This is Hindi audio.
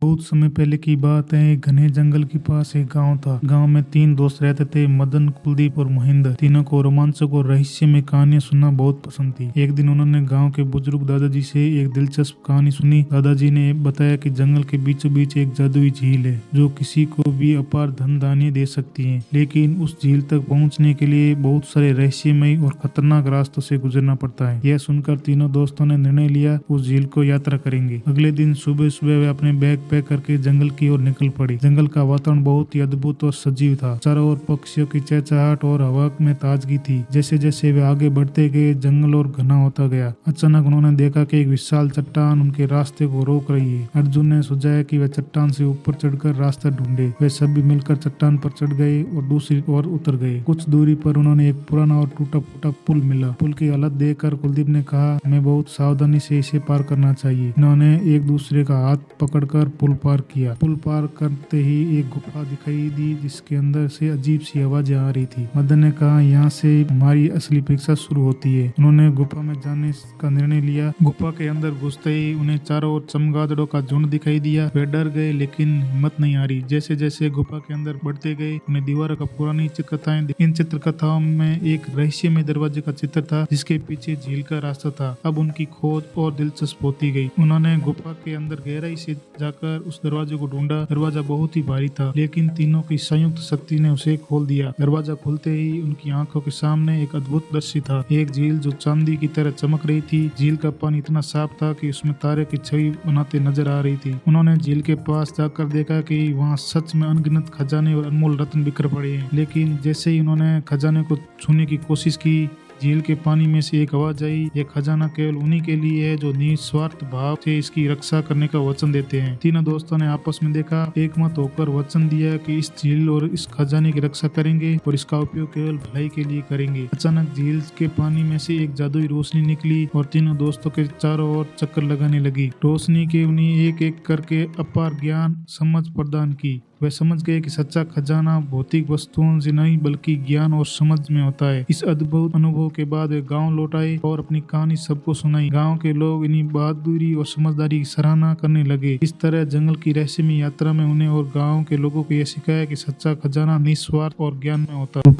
बहुत समय पहले की बात है। एक घने जंगल के पास एक गांव था। गांव में 3 दोस्त रहते थे, मदन, कुलदीप और महेंद्र। तीनों को रोमांचक और रहस्यमय कहानियां सुनना बहुत पसंद थी। एक दिन उन्होंने गांव के बुजुर्ग दादाजी से एक दिलचस्प कहानी सुनी। दादाजी ने बताया कि जंगल के बीचों बीच एक जादुई झील है जो किसी को भी अपार धन धान्य दे सकती है, लेकिन उस झील तक पहुंचने के लिए बहुत सारे रहस्यमय और खतरनाक रास्तों से गुजरना पड़ता है। यह सुनकर तीनों दोस्तों ने निर्णय लिया उस झील को यात्रा करेंगे। अगले दिन सुबह सुबह वे अपने बैग पैक करके जंगल की ओर निकल पड़ी। जंगल का वातावरण बहुत ही अद्भुत और सजीव था। चारों ओर पक्षियों की चहचहाट और हवा में ताजगी थी। जैसे जैसे वे आगे बढ़ते गए, जंगल और घना होता गया। अचानक उन्होंने देखा कि एक विशाल चट्टान उनके रास्ते को रोक रही है। अर्जुन ने सुझाया कि वे चट्टान से ऊपर चढ़कर रास्ता ढूंढे। वे सभी मिलकर चट्टान पर चढ़ गए और दूसरी ओर उतर गए। कुछ दूरी पर उन्होंने एक पुराना और टूटा फूटा पुल मिला। पुल की हालत देखकर कुलदीप ने कहा, हमें बहुत सावधानी से इसे पार करना चाहिए। इन्होंने एक दूसरे का हाथ पकड़कर पुल पार किया। पुल पार करते ही एक गुफा दिखाई दी जिसके अंदर से अजीब सी आवाजें आ रही थी। मदन ने कहा, यहाँ से हमारी असली परीक्षा शुरू होती है। उन्होंने गुफा में जाने का निर्णय लिया। गुफा के अंदर घुसते ही उन्हें चारों ओर चमगादड़ों का झुंड दिखाई दिया। वे डर गए, लेकिन हिम्मत नहीं आ रही। जैसे जैसे गुफा के अंदर बढ़ते गए, उन्हें दीवारों का पुरानी चित्रकथाएं। इन चित्रकथाओं में एक रहस्यमय दरवाजे का चित्र था जिसके पीछे झील का रास्ता था। अब उनकी खोज और दिलचस्प होती गई। उन्होंने गुफा के अंदर गहराई से जाकर उस दरवाजे को ढूंढा। दरवाजा बहुत ही भारी था, लेकिन तीनों की संयुक्त शक्ति ने उसे खोल दिया। दरवाजा खुलते ही उनकी आंखों के सामने एक अद्भुत दृश्य था। एक झील जो चांदी की तरह चमक रही थी। झील का पानी इतना साफ था कि उसमें तारे की छवि बनाते नजर आ रही थी। उन्होंने झील के पास जाकर देखा कि वहाँ सच में अनगिनत खजाने और अनमोल रत्न बिखर पड़े हैं। लेकिन जैसे ही उन्होंने खजाने को छूने की कोशिश की, झील के पानी में से एक आवाज आई, यह खजाना केवल उन्हीं के लिए है जो निस्वार्थ भाव से इसकी रक्षा करने का वचन देते हैं। तीनों दोस्तों ने आपस में देखा, एकमत होकर वचन दिया कि इस झील और इस खजाने की रक्षा करेंगे और इसका उपयोग केवल भलाई के लिए करेंगे। अचानक झील के पानी में से एक जादुई रोशनी निकली और तीनों दोस्तों के चारों ओर चक्कर लगाने लगी। रोशनी के उन्हें एक एक करके अपार ज्ञान समझ प्रदान की। वे समझ गए कि सच्चा खजाना भौतिक वस्तुओं से नहीं बल्कि ज्ञान और समझ में होता है। इस अद्भुत अनुभव के बाद वे गांव लौट आए और अपनी कहानी सबको सुनाई। गांव के लोग इन्हीं बहादुरी और समझदारी की सराहना करने लगे। इस तरह जंगल की रहस्यमय यात्रा में उन्हें और गांव के लोगों को यह सिखाया कि सच्चा खजाना निस्वार्थ और ज्ञान में होता है।